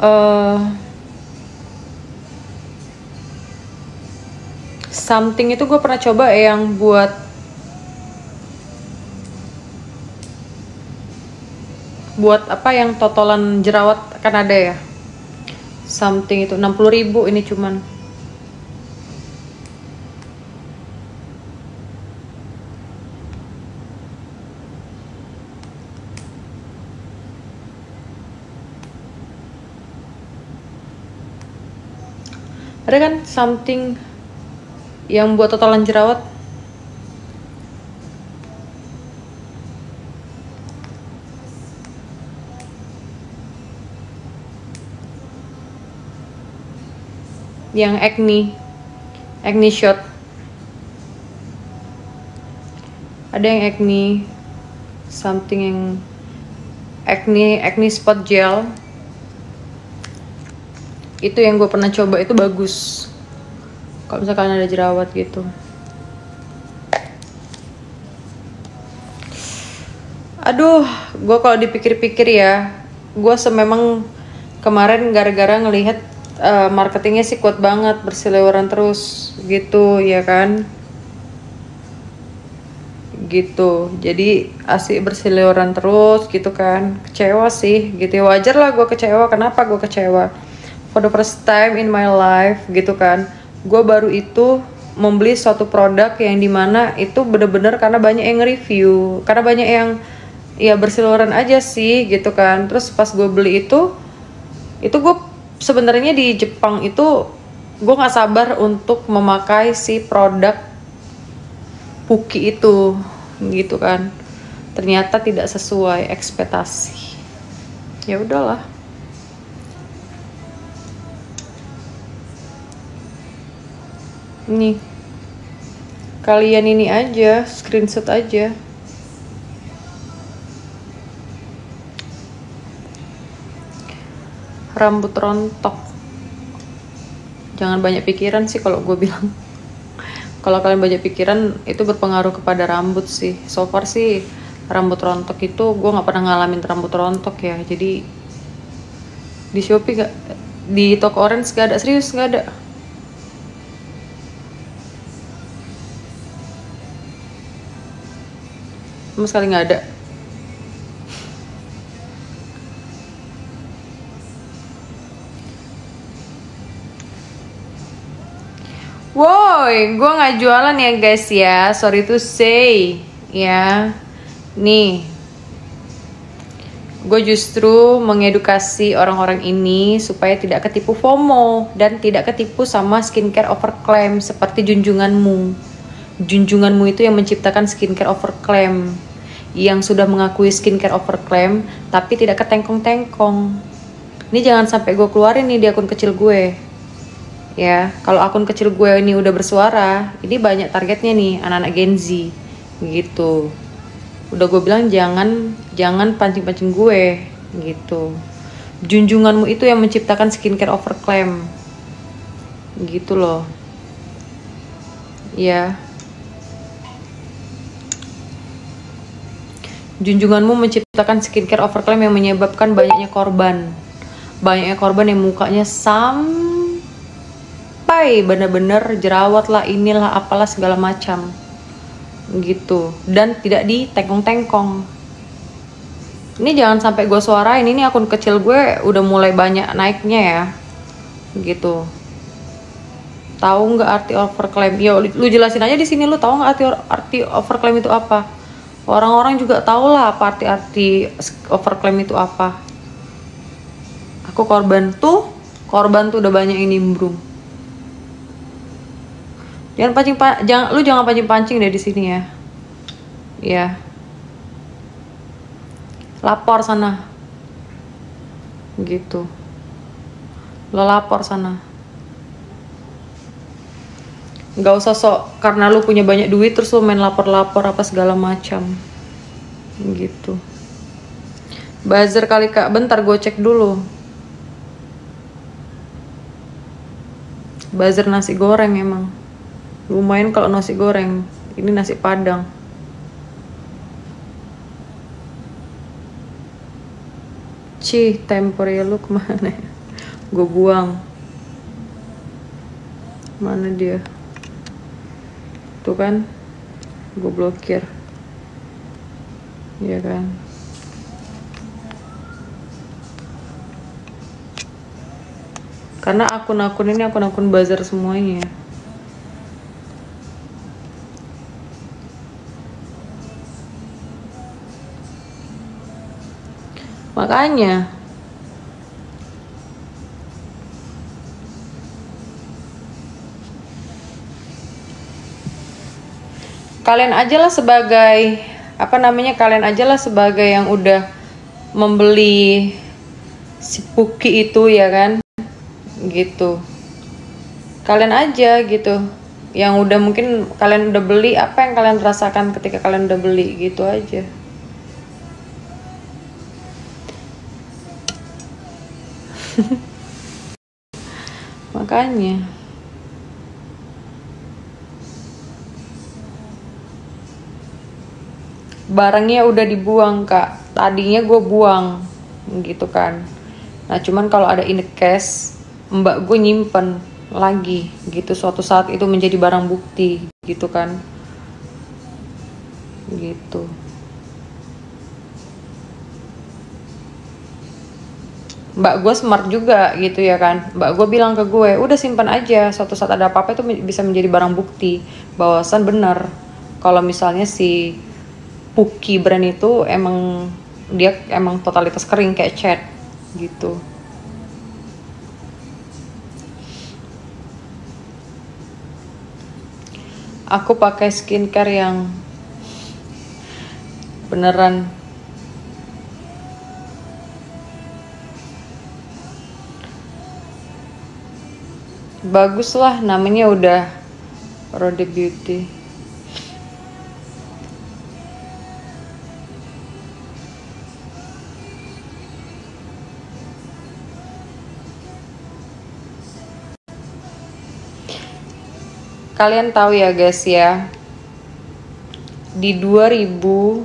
eh something itu gue pernah coba yang buat apa, yang totalan jerawat kan ada ya. Something itu 60.000 ini cuman. Ada kan something yang buat totalan jerawat? Yang acne shot. Ada yang acne, something yang acne spot gel. Itu yang gue pernah coba, itu bagus kalau misalkan ada jerawat gitu. Aduh, gue kalau dipikir-pikir ya, gue memang kemarin gara-gara ngelihat marketingnya sih kuat banget, berseliweran terus gitu ya kan, gitu. Jadi asik berseliweran terus gitu kan, kecewa sih gitu ya. Wajar lah gue kecewa. Kenapa gue kecewa? For the first time in my life gitu kan, gue baru itu membeli suatu produk yang dimana itu bener-bener karena banyak yang review, karena banyak yang ya berseliweran aja sih gitu kan. Terus pas gue beli itu gue sebenarnya di Jepang itu gue nggak sabar untuk memakai si produk Puki itu gitu kan. Ternyata tidak sesuai ekspektasi. Ya udahlah. Nih, kalian ini aja, screenshot aja. Rambut rontok. Jangan banyak pikiran sih kalau gue bilang. Kalau kalian banyak pikiran itu berpengaruh kepada rambut sih. So far sih rambut rontok itu gue nggak pernah ngalamin rambut rontok ya. Jadi di Shopee gak, di toko orange gak ada, serius gak ada. Sama sekali nggak ada. Woi, gue nggak jualan ya guys ya, sorry to say ya. Nih, gue justru mengedukasi orang-orang ini supaya tidak ketipu FOMO dan tidak ketipu sama skincare overclaim seperti junjunganmu. Junjunganmu itu yang menciptakan skincare overclaim, yang sudah mengakui skincare overclaim tapi tidak ketengkong-tengkong. Ini jangan sampai gue keluarin nih di akun kecil gue ya. Kalau akun kecil gue ini udah bersuara, ini banyak targetnya nih, anak-anak Gen Z gitu. Udah gue bilang jangan pancing-pancing gue gitu. Junjunganmu itu yang menciptakan skincare overclaim gitu loh ya. Junjunganmu menciptakan skincare overclaim yang menyebabkan banyaknya korban yang mukanya sampai bener-bener jerawat lah, inilah apalah segala macam gitu, dan tidak ditengkong-tengkong. Ini jangan sampai gue suarain, ini akun kecil gue udah mulai banyak naiknya ya gitu. Tahu nggak arti overclaim? Yo, lu jelasin aja di sini, lu tahu nggak arti overclaim itu apa? Orang-orang juga tahu lah apa arti overclaim itu apa. Aku korban tuh udah banyak yang nimbrung. Jangan pancing-pancing deh di sini ya. Ya. Lapor sana. Gitu. Lo lapor sana. Gak usah sok karena lu punya banyak duit terus lu main lapor-lapor apa segala macam. Gitu. Buzzer kali kak, bentar gue cek dulu. Buzzer nasi goreng emang. Lumayan kalau nasi goreng. Ini nasi padang. Cih, temporary lu kemana ya? gue buang. Mana dia? Tuh kan, gue blokir. Iya kan? Karena akun-akun ini akun-akun bazar semuanya. Makanya kalian aja lah sebagai kalian aja lah sebagai yang udah membeli si Puki itu ya kan, gitu. Kalian aja gitu yang udah mungkin kalian udah beli, apa yang kalian rasakan ketika kalian udah beli, gitu aja. Makanya barangnya udah dibuang kak, tadinya gue buang gitu kan. Nah cuman kalau ada in cash, mbak gue nyimpen lagi gitu, suatu saat itu menjadi barang bukti gitu kan, gitu. Mbak gue smart juga gitu ya kan. Mbak gue bilang ke gue, udah simpan aja, suatu saat ada apa-apa itu bisa menjadi barang bukti bahwasan bener kalau misalnya si Puki brand itu emang dia emang totalitas kering kayak cat gitu. Aku pakai skincare yang beneran bagus lah, namanya udah Rode Beauty. Kalian tahu ya guys ya, di 2018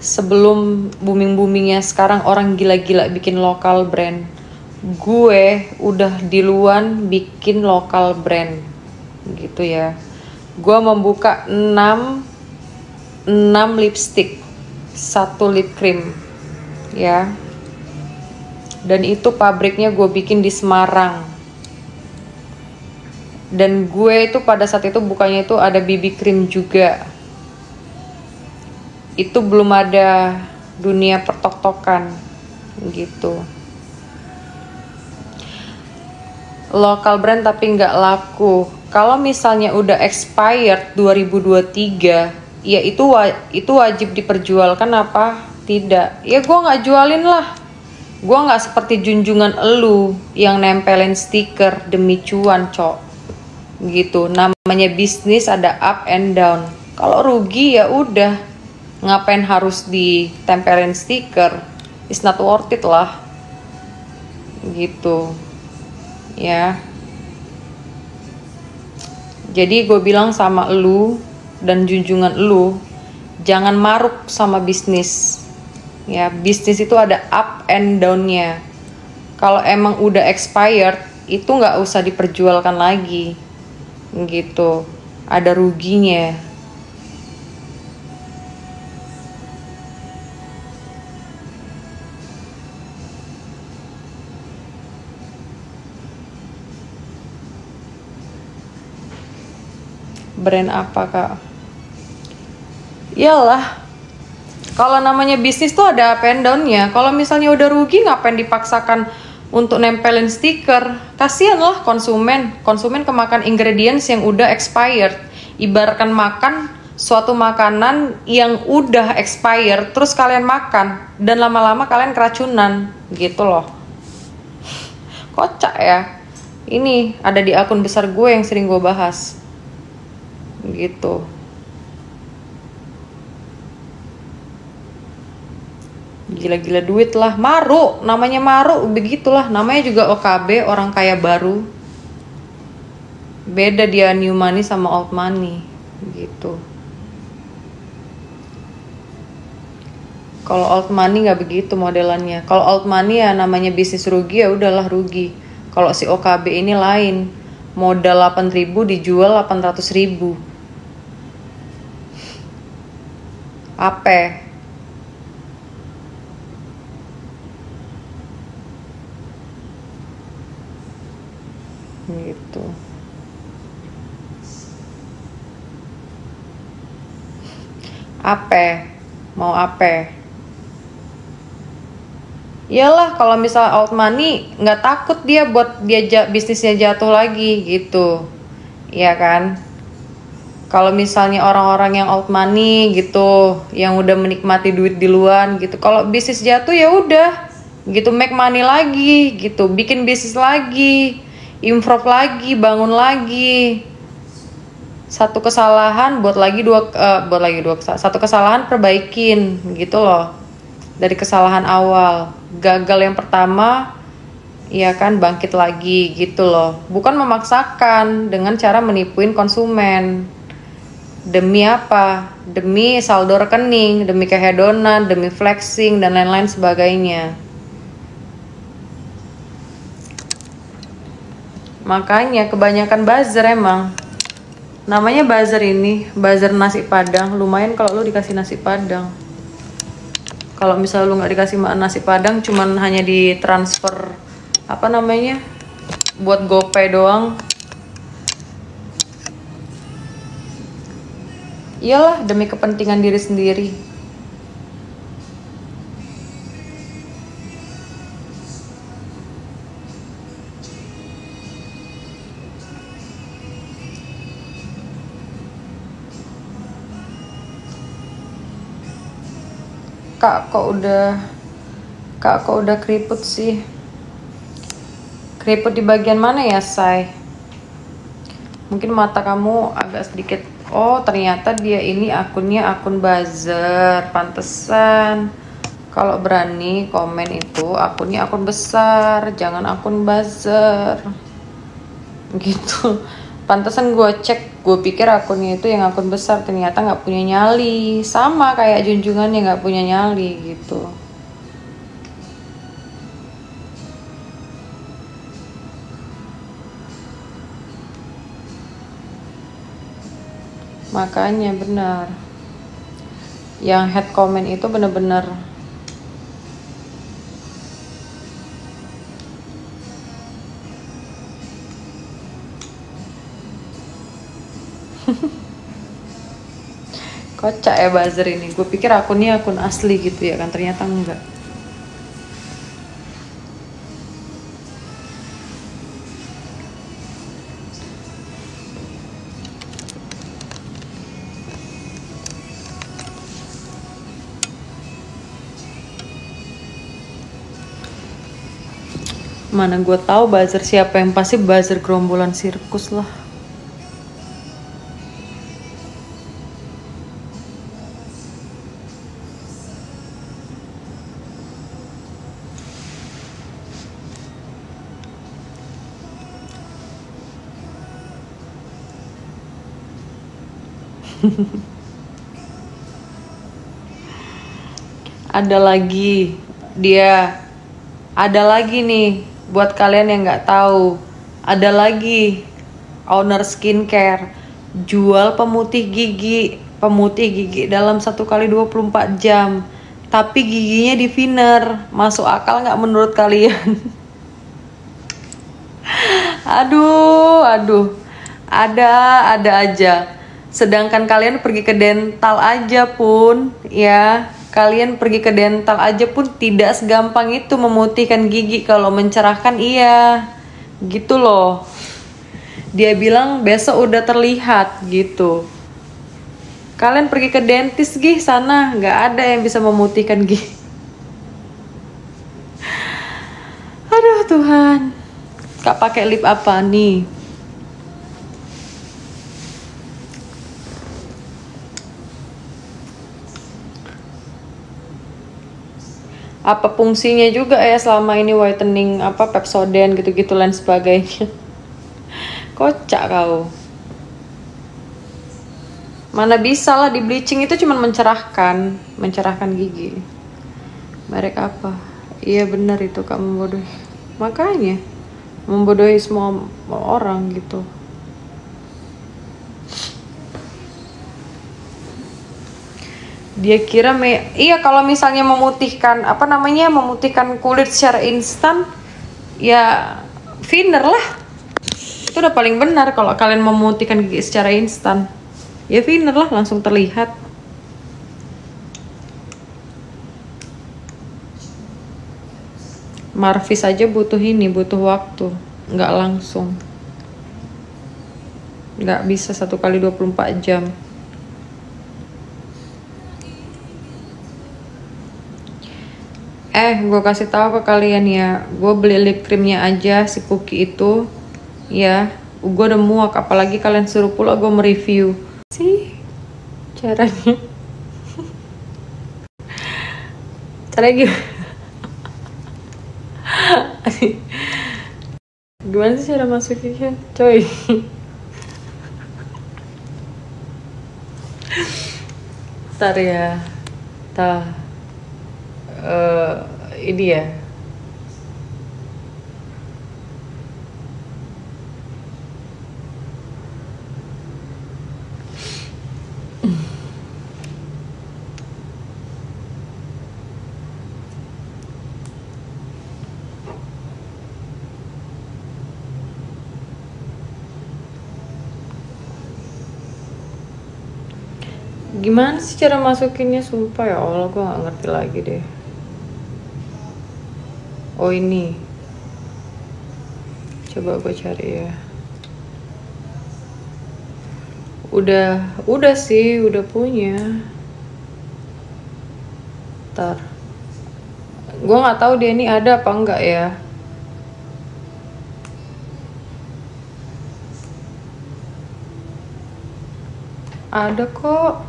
sebelum booming-boomingnya sekarang orang gila-gila bikin lokal brand, gue udah duluan bikin lokal brand gitu ya. Gue membuka 6 lipstick, 1 lip cream ya, dan itu pabriknya gue bikin di Semarang. Dan gue itu pada saat itu bukanya itu ada BB cream juga. Itu belum ada dunia pertok-tokan gitu. Lokal brand tapi nggak laku. Kalau misalnya udah expired 2023, ya itu wajib diperjualkan apa tidak? Ya gue nggak jualin lah. Gue nggak seperti junjungan elu yang nempelin stiker demi cuan, cok. Gitu, namanya bisnis ada up and down. Kalau rugi ya udah, ngapain harus ditempelin stiker? It's not worth it lah gitu ya. Jadi gue bilang sama elu dan junjungan elu, jangan maruk sama bisnis ya. Bisnis itu ada up and downnya. Kalau emang udah expired, itu nggak usah diperjualkan lagi gitu, ada ruginya. Brand apa kak? Iyalah, kalau namanya bisnis tuh ada up and down-nya. Kalau misalnya udah rugi, ngapain dipaksakan untuk nempelin stiker? Kasian lah konsumen kemakan ingredients yang udah expired. Ibaratkan makan suatu makanan yang udah expired, terus kalian makan dan lama-lama kalian keracunan gitu loh. Kocak ya. Ini ada di akun besar gue yang sering gue bahas gitu. Gila-gila duit lah, maru, namanya maru, begitulah. Namanya juga OKB, orang kaya baru. Beda dia new money sama old money gitu. Kalau old money nggak begitu modelannya. Kalau old money ya namanya bisnis rugi, ya udahlah rugi. Kalau si OKB ini lain, modal 8.000 dijual 800.000. Apa? Gitu. Apa? Mau apa? Iyalah, kalau misal old money nggak takut dia buat dia bisnisnya jatuh lagi gitu, ya kan? Kalau misalnya orang-orang yang old money gitu, yang udah menikmati duit di luar gitu, kalau bisnis jatuh ya udah, gitu make money lagi, gitu bikin bisnis lagi, improve lagi, bangun lagi. Satu kesalahan satu kesalahan perbaikin gitu loh, dari kesalahan awal. Gagal yang pertama, ya kan, bangkit lagi gitu loh. Bukan memaksakan dengan cara menipuin konsumen. Demi apa? Demi saldo rekening, demi kehedonan, demi flexing dan lain-lain sebagainya. Makanya kebanyakan buzzer emang. Namanya buzzer ini, buzzer nasi padang. Lumayan kalau lu dikasih nasi padang. Kalau misalnya lu nggak dikasih nasi padang, cuman hanya ditransfer apa namanya, buat GoPay doang. Iyalah, demi kepentingan diri sendiri. Kak kok udah keriput sih? Keriput di bagian mana ya, Say? Mungkin mata kamu agak sedikit. Oh, ternyata dia ini akunnya akun buzzer. Pantesan. Kalau berani komen itu akunnya akun besar, jangan akun buzzer. Gitu. Pantesan gue cek, gue pikir akunnya itu yang akun besar, ternyata nggak punya nyali. Sama kayak junjungan yang nggak punya nyali gitu. Makanya benar, yang head comment itu bener-bener kocak ya buzzer ini. Gue pikir akunnya akun asli gitu ya kan, ternyata enggak. Mana gue tahu buzzer siapa, yang pasti buzzer gerombolan sirkus lah. Ada lagi nih buat kalian yang nggak tahu, ada lagi owner skincare jual pemutih gigi dalam 1 kali 24 jam, tapi giginya di thinner. Masuk akal nggak menurut kalian? aduh, ada aja. Sedangkan kalian pergi ke dental aja pun ya, kalian pergi ke dental aja pun tidak segampang itu memutihkan gigi. Kalau mencerahkan iya, gitu loh. Dia bilang besok udah terlihat gitu. Kalian pergi ke dentis gih sana, nggak ada yang bisa memutihkan gigi. Aduh Tuhan, Kak pakai lip apa nih? Apa fungsinya juga ya selama ini whitening, apa Pepsodent gitu-gitu lain sebagainya. Kocak kau. Mana bisa lah, di bleaching itu cuma mencerahkan gigi. Merek apa? Iya benar itu Kak, membodohi. Makanya membodohi semua orang gitu. Dia kira iya, kalau misalnya memutihkan memutihkan kulit secara instan, ya thinner lah. Itu udah paling benar. Kalau kalian memutihkan gigi secara instan, ya thinner lah, langsung terlihat. Marvis aja butuh waktu, nggak langsung, nggak bisa 1 kali 24 jam. Gue kasih tahu ke kalian ya, gue beli lip creamnya aja si Cookie itu ya, gue udah muak, apalagi kalian suruh pula gue mereview sih caranya. Caranya gimana sih cara masukinnya coy? Ntar ya, ini ya. Gimana sih cara masukinnya? Sumpah ya Allah, gue gak ngerti lagi deh. Oh ini, coba gue cari ya. Udah sih, udah punya. Ntar, gue nggak tahu dia ini ada apa enggak ya. Ada kok.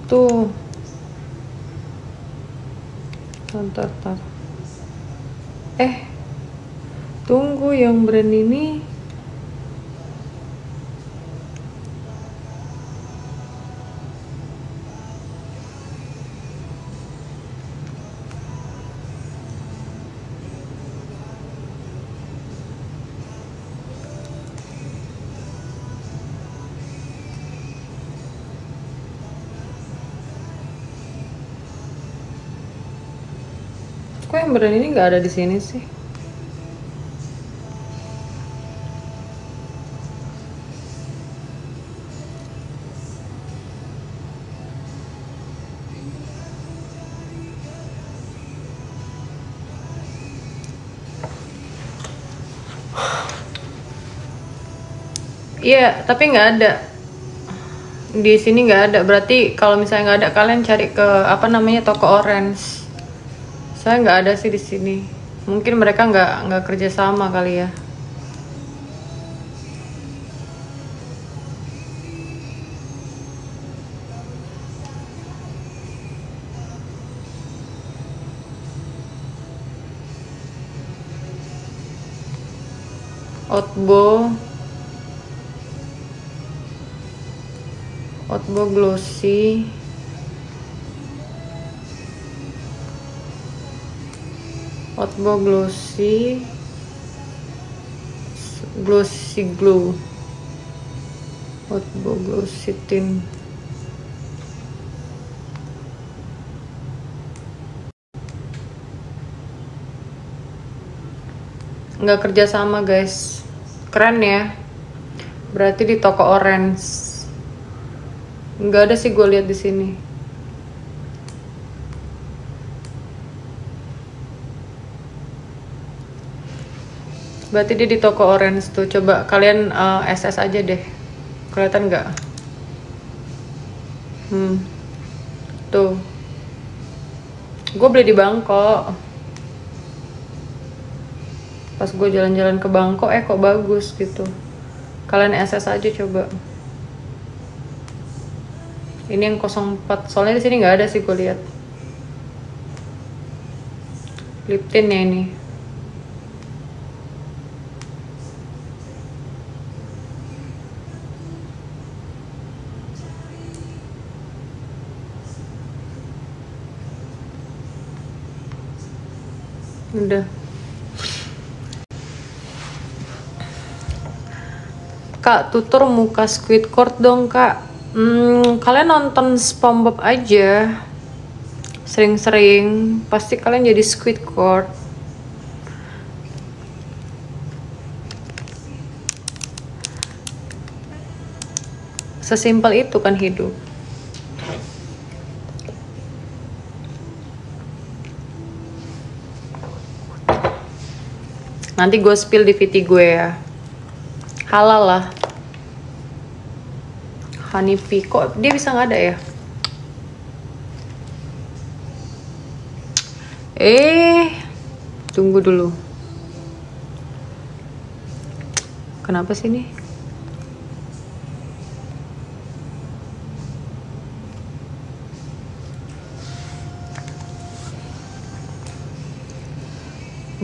Tuh. Ntar. Tunggu, yang brand ini. Kok yang brand ini nggak ada di sini sih? Iya, tapi nggak ada. Di sini nggak ada. Berarti kalau misalnya nggak ada, kalian cari ke toko Orange. Saya nggak ada sih di sini. Mungkin mereka nggak kerja sama kali ya. Outbo Glossy. Outbo Glossy Glow. Outbo Glossy Tint. Nggak kerja sama guys. Keren ya. Berarti di toko Orange. Nggak ada sih, gue lihat di sini. Berarti dia di toko Orange tuh. Coba kalian SS aja deh. Kelihatan nggak? Tuh. Gue beli di Bangkok. Pas gue jalan-jalan ke Bangkok, kok bagus gitu. Kalian SS aja coba. Ini yang 04. Soalnya di sini nggak ada sih, gue lihat. Lip tint ya ini. Udah. Kak, tutur muka Squidward dong, Kak. Kalian nonton SpongeBob aja. Sering-sering pasti kalian jadi Squidward. Sesimpel itu kan hidup. Nanti gue spill di VT gue ya. Halal lah. Honeybee, kok dia bisa nggak ada ya? Tunggu dulu. Kenapa sih ini?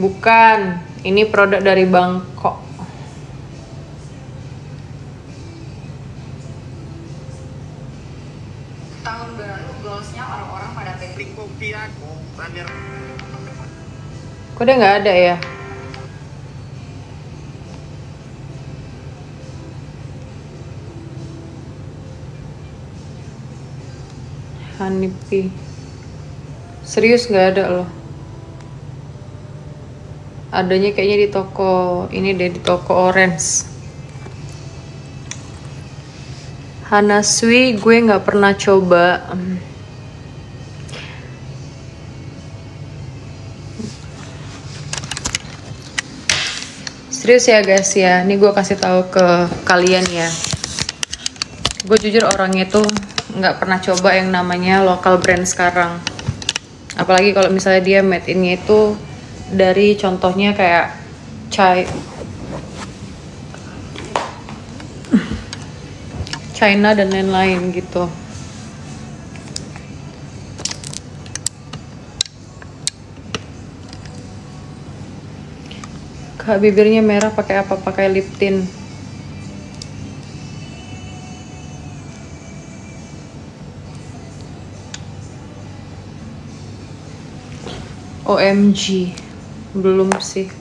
Bukan, ini produk dari Bangkok. Tahun baru goalsnya orang-orang pada pengen kopi aku. Kok dia nggak ada ya? Honeybee. Serius nggak ada loh. Adanya kayaknya di toko ini deh, di toko Orange. Hanasui gue nggak pernah coba. Serius ya guys ya, ini gue kasih tahu ke kalian ya. Gue jujur orangnya tuh nggak pernah coba yang namanya local brand sekarang. Apalagi kalau misalnya dia made in-nya itu dari contohnya kayak China dan lain-lain gitu. Kak, bibirnya merah pakai apa? Pakai lip tint. OMG, belum sih.